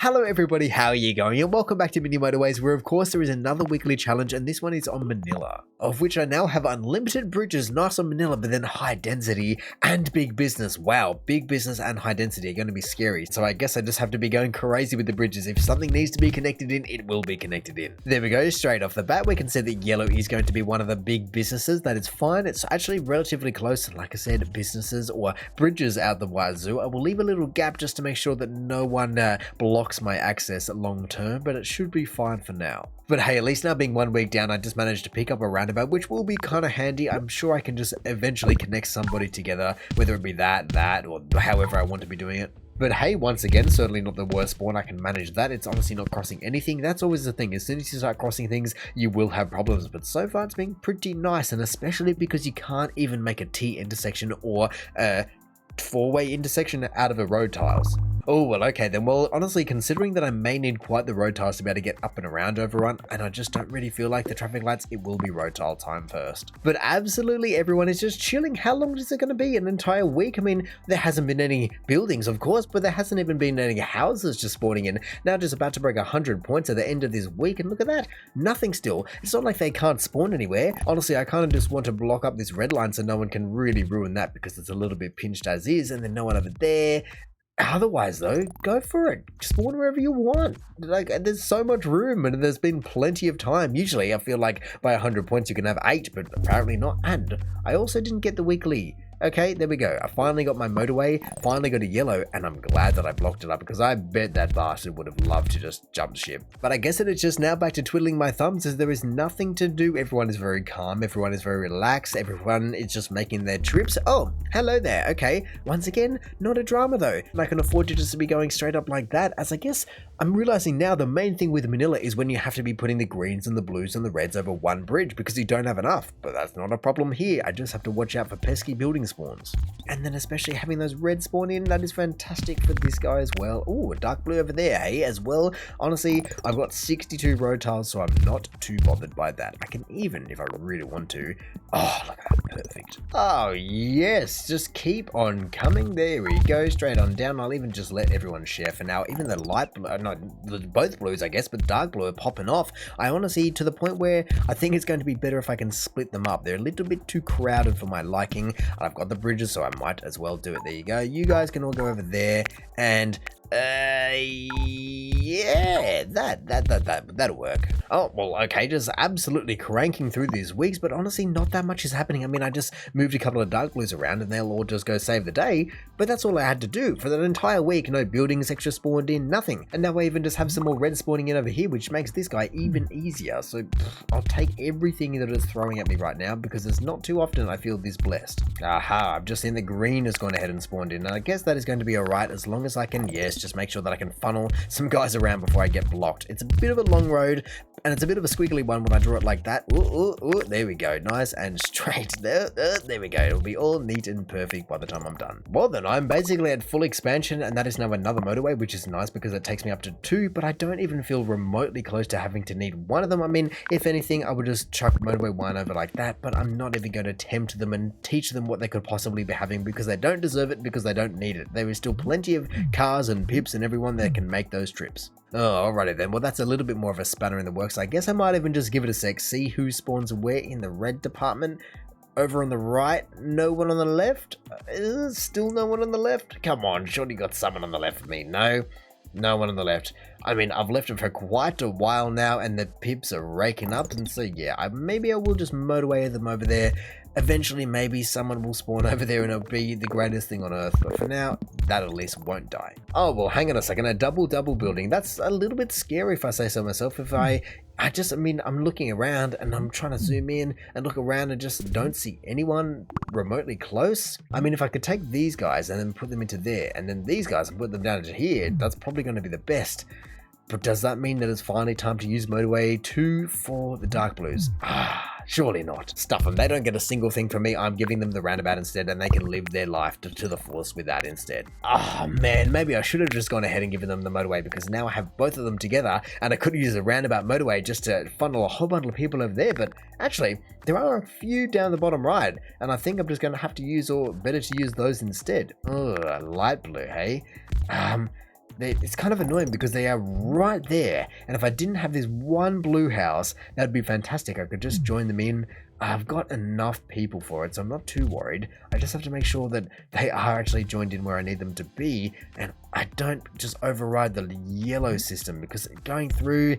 Hello everybody, how are you going? And welcome back to Mini Motorways, where of course there is another weekly challenge, and this one is on Manilla, of which I now have unlimited bridges, nice on Manilla, but then high density and big business. Wow, big business and high density are going to be scary, so I guess I just have to be going crazy with the bridges. If something needs to be connected in, it will be connected in. There we go, straight off the bat we can see that yellow is going to be one of the big businesses. That is fine, it's actually relatively close to, like I said, businesses or bridges out the wazoo. I will leave a little gap just to make sure that no one blocks my access long term, but it should be fine for now. But hey, at least now being 1 week down, I just managed to pick up a roundabout, which will be kind of handy. I'm sure I can just eventually connect somebody together, whether it be that, or however I want to be doing it. But hey, once again, certainly not the worst spawn. I can manage that. It's honestly not crossing anything. That's always the thing. As soon as you start crossing things, you will have problems. But so far, it's been pretty nice, and especially because you can't even make a T intersection or a four-way intersection out of a road tiles. Oh, well, okay then. Well, honestly, considering that I may need quite the road tiles to be able to get up and around Overrun, and I just don't really feel like the traffic lights, it will be road tile time first. But absolutely everyone is just chilling. How long is it going to be? An entire week? I mean, there hasn't been any buildings, of course, but there hasn't even been any houses just spawning in. Now just about to break 100 points at the end of this week, and look at that. Nothing still. It's not like they can't spawn anywhere. Honestly, I kind of just want to block up this red line so no one can really ruin that, because it's a little bit pinched as is, and then no one over there. Otherwise though, go for it. Spawn wherever you want. Like, there's so much room and there's been plenty of time. Usually I feel like by 100 points you can have 8, but apparently not. And I also didn't get the weekly. Okay, there we go. I finally got my motorway, finally got a yellow, and I'm glad that I blocked it up, because I bet that bastard would have loved to just jump ship. But I guess it is just now back to twiddling my thumbs, as there is nothing to do. Everyone is very calm, everyone is very relaxed, everyone is just making their trips. Oh, hello there. Okay, once again, not a drama though. I can afford to just be going straight up like that, as I guess I'm realizing now the main thing with Manila is when you have to be putting the greens and the blues and the reds over one bridge because you don't have enough. But that's not a problem here. I just have to watch out for pesky building spawns. And then especially having those red spawn in, that is fantastic for this guy as well. Oh, a dark blue over there, hey, as well. Honestly, I've got 62 road tiles, so I'm not too bothered by that. I can even, if I really want to. Oh, look at that, perfect. Oh, yes, just keep on coming. There we go, straight on down. I'll even just let everyone share for now. Even the light blue, both blues, I guess, but dark blue are popping off. I honestly, to the point where I think it's going to be better if I can split them up. They're a little bit too crowded for my liking. I've got the bridges, so I might as well do it. There you go. You guys can all go over there, and yeah, that'll work. Oh, well, okay, just absolutely cranking through these weeks, but honestly, not that much is happening. I mean, I just moved a couple of dark blues around and they'll all just go save the day, but that's all I had to do for that entire week. No buildings extra spawned in, nothing. And now I even just have some more red spawning in over here, which makes this guy even easier. So I'll take everything that it's throwing at me right now, because it's not too often I feel this blessed. Aha, I've just seen the green has gone ahead and spawned in, and I guess that is going to be alright as long as I can, yes, just make sure that I can funnel some guys around before I get blocked. It's a bit of a long road, and it's a bit of a squiggly one when I draw it like that. Ooh, there we go. Nice and straight. There we go. It'll be all neat and perfect by the time I'm done. Well then, I'm basically at full expansion, and that is now another motorway, which is nice because it takes me up to 2, but I don't even feel remotely close to having to need one of them. I mean, if anything, I would just chuck motorway 1 over like that, but I'm not even going to tempt them and teach them what they could possibly be having, because they don't deserve it, because they don't need it. There is still plenty of cars and pips and everyone that can make those trips. Oh, alrighty then. Well, that's a little bit more of a spanner in the works. I guess I might even just give it a sec, see who spawns where in the red department. Over on the right, no one on the left? Still no one on the left? Come on, surely you got someone on the left of me. No one on the left. I mean, I've left it for quite a while now, and the pips are raking up, and so yeah, maybe I will just motorway them over there. Eventually, maybe someone will spawn over there and it'll be the greatest thing on earth, but for now, that at least won't die. Oh, well, hang on a second, a double building. That's a little bit scary if I say so myself. If I mean, I'm looking around and I'm trying to zoom in and look around and just don't see anyone remotely close. I mean, if I could take these guys and then put them into there, and then these guys and put them down into here, that's probably going to be the best. But does that mean that it's finally time to use motorway 2 for the dark blues? Surely not. Stuff them. They don't get a single thing from me. I'm giving them the roundabout instead, and they can live their life to the fullest with that instead. Oh man, maybe I should have just gone ahead and given them the motorway, because now I have both of them together, and I could use a roundabout motorway just to funnel a whole bundle of people over there. But actually, there are a few down the bottom right, and I think I'm just going to have to use, or better to use those instead. Ugh, light blue, hey? it's kind of annoying because they are right there. And if I didn't have this one blue house, that'd be fantastic. I could just join them in. I've got enough people for it, so I'm not too worried. I just have to make sure that they are actually joined in where I need them to be, and I don't just override the yellow system, because going through...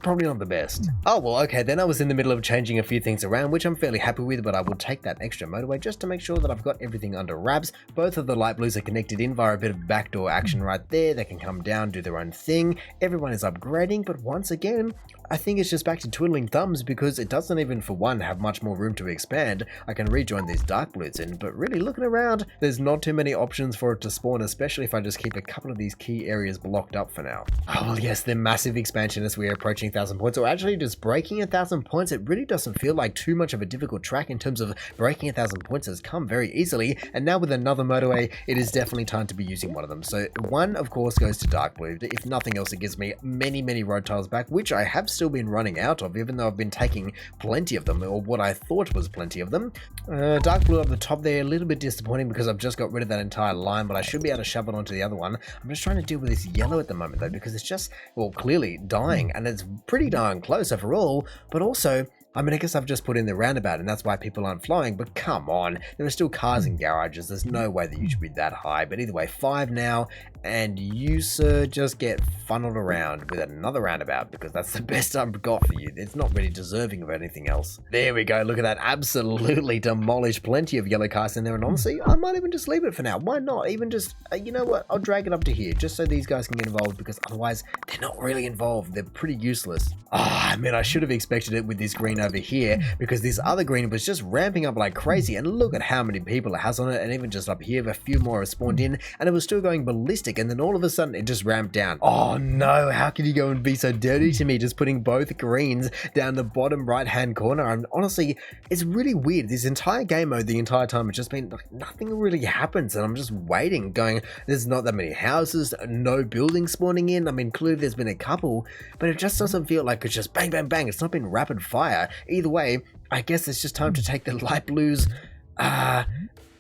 probably not the best. Oh, well, okay, then I was in the middle of changing a few things around, which I'm fairly happy with, but I will take that extra motorway just to make sure that I've got everything under wraps. Both of the light blues are connected in via a bit of backdoor action right there. They can come down, do their own thing. Everyone is upgrading, but once again, I think it's just back to twiddling thumbs, because it doesn't even, for one, have much more room to expand. I can rejoin these dark blues in, but really looking around, there's not too many options for it to spawn, especially if I just keep a couple of these key areas blocked up for now. Oh, well, yes, the massive expansion as we are approaching 1,000 points, or actually just breaking 1,000 points. It really doesn't feel like too much of a difficult track in terms of breaking 1,000 points. Has come very easily, and now with another motorway, it is definitely time to be using one of them. So one, of course, goes to dark blue. If nothing else, it gives me many road tiles back, which I have still been running out of, even though I've been taking plenty of them, or what I thought was plenty of them. Dark blue up the top there, a little bit disappointing because I've just got rid of that entire line, but I should be able to shove it onto the other one. I'm just trying to deal with this yellow at the moment though, because it's just, well, clearly dying, and it's pretty darn close overall, but also, I mean, I guess I've just put in the roundabout and that's why people aren't flying, but come on, there are still cars in garages. There's no way that you should be that high. But either way, 5 now, and you, sir, just get funneled around with another roundabout, because that's the best I've got for you. It's not really deserving of anything else. There we go, look at that, absolutely demolished. Plenty of yellow cars in there, and honestly, I might even just leave it for now. Why not? Even just, you know what, I'll drag it up to here, just so these guys can get involved, because otherwise, they're not really involved. They're pretty useless. Oh, I mean, I should have expected it with this green over here, because this other green was just ramping up like crazy, and look at how many people it has on it. And even just up here, a few more have spawned in, and it was still going ballistic, and then all of a sudden it just ramped down. Oh no, how can you go and be so dirty to me, just putting both greens down the bottom right hand corner? And honestly, it's really weird. This entire game mode, the entire time, it's just been like, nothing really happens, and I'm just waiting, going, there's not that many houses, no buildings spawning in. I mean, clearly there's been a couple, but it just doesn't feel like it's just bang bang bang. It's not been rapid fire. Either way, I guess it's just time to take the light blues.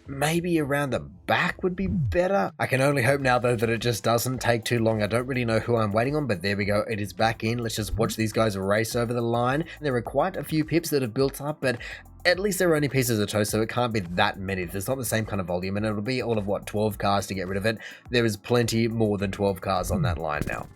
Maybe around the back would be better. I can only hope now though that it just doesn't take too long. I don't really know who I'm waiting on, but there we go. It is back in. Let's just watch these guys race over the line. There are quite a few pips that have built up, but at least they're only pieces of toast, so it can't be that many. There's not the same kind of volume, and it'll be all of, what, 12 cars to get rid of it. There is plenty more than 12 cars on that line now.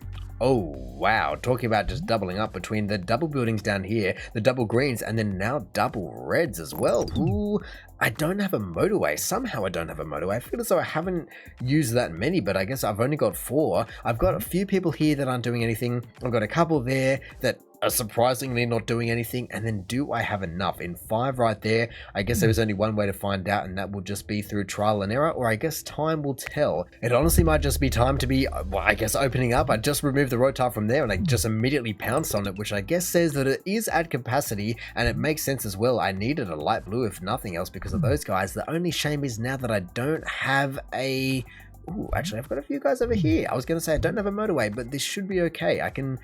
Oh, wow. Talking about just doubling up between the double buildings down here, the double greens, and then now double reds as well. Ooh, I don't have a motorway. Somehow I don't have a motorway. I feel as though I haven't used that many, but I guess I've only got 4. I've got a few people here that aren't doing anything. I've got a couple there that are surprisingly not doing anything, and then do I have enough? In 5 right there, I guess there is only one way to find out, and that will just be through trial and error, or I guess time will tell. It honestly might just be time to be, well, I guess opening up. I just removed the road tile from there, and I just immediately pounced on it, which I guess says that it is at capacity, and it makes sense as well. I needed a light blue, if nothing else, because of those guys. The only shame is now that I don't have a... Ooh, actually, I've got a few guys over here. I was going to say I don't have a motorway, but this should be okay. I can...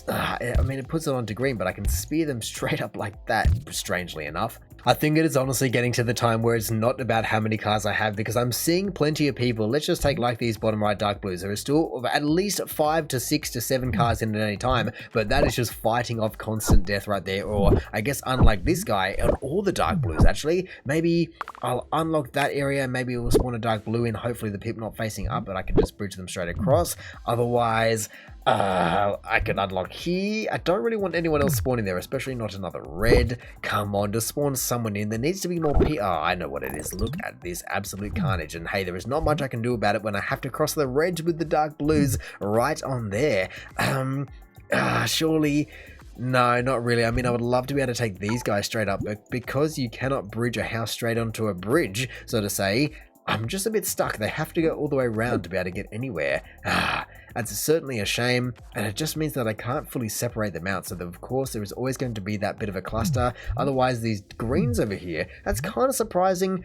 I mean, it puts it onto green, but I can spear them straight up like that, strangely enough. I think it is honestly getting to the time where it's not about how many cars I have, because I'm seeing plenty of people. Let's just take like these bottom right dark blues. There are still at least 5 to 6 to 7 cars in at any time, but that is just fighting off constant death right there. Or I guess unlike this guy and all the dark blues, actually, maybe I'll unlock that area. Maybe we'll spawn a dark blue in. Hopefully the people not facing up, but I can just bridge them straight across. Otherwise, I can unlock here. I don't really want anyone else spawning there, especially not another red. Come on, to spawn someone in. There needs to be more people. Oh, I know what it is. Look at this absolute carnage. And hey, there is not much I can do about it when I have to cross the reds with the dark blues right on there. Surely... No, not really. I mean, I would love to be able to take these guys straight up, but because you cannot bridge a house straight onto a bridge, so to say, I'm just a bit stuck. They have to go all the way around to be able to get anywhere. That's certainly a shame, and it just means that I can't fully separate them out, so that of course there is always going to be that bit of a cluster. Otherwise, these greens over here, that's kind of surprising.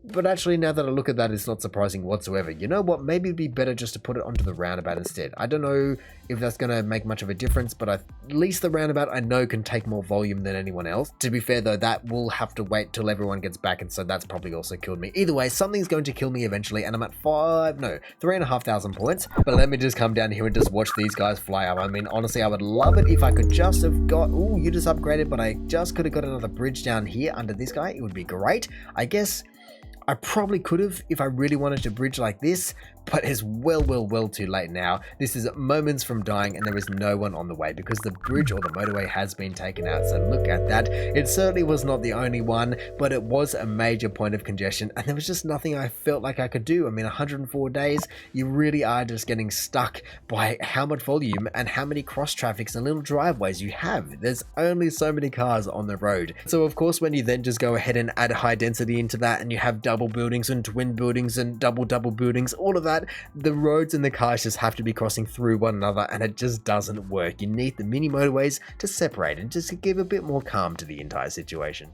But actually, now that I look at that, it's not surprising whatsoever. You know what? Maybe it'd be better just to put it onto the roundabout instead. I don't know if that's going to make much of a difference, but at least the roundabout I know can take more volume than anyone else. To be fair though, that will have to wait till everyone gets back, and so that's probably also killed me. Either way, something's going to kill me eventually, and I'm at 3,500 points. But let me just come down here and just watch these guys fly up. I mean, honestly, I would love it if I could just have got... Ooh, you just upgraded, but I just could have got another bridge down here under this guy. It would be great. I guess I probably could have if I really wanted to bridge like this, but it's well too late now. This is moments from dying and there is no one on the way because the bridge or the motorway has been taken out. So look at that. It certainly was not the only one, but it was a major point of congestion and there was just nothing I felt like I could do. I mean, 104 days, you really are just getting stuck by how much volume and how many cross traffics and little driveways you have. There's only so many cars on the road. So of course, when you then just go ahead and add high density into that and you have double buildings and twin buildings and double buildings, all of that, the roads and the cars just have to be crossing through one another and it just doesn't work. You need the mini motorways to separate and just to give a bit more calm to the entire situation.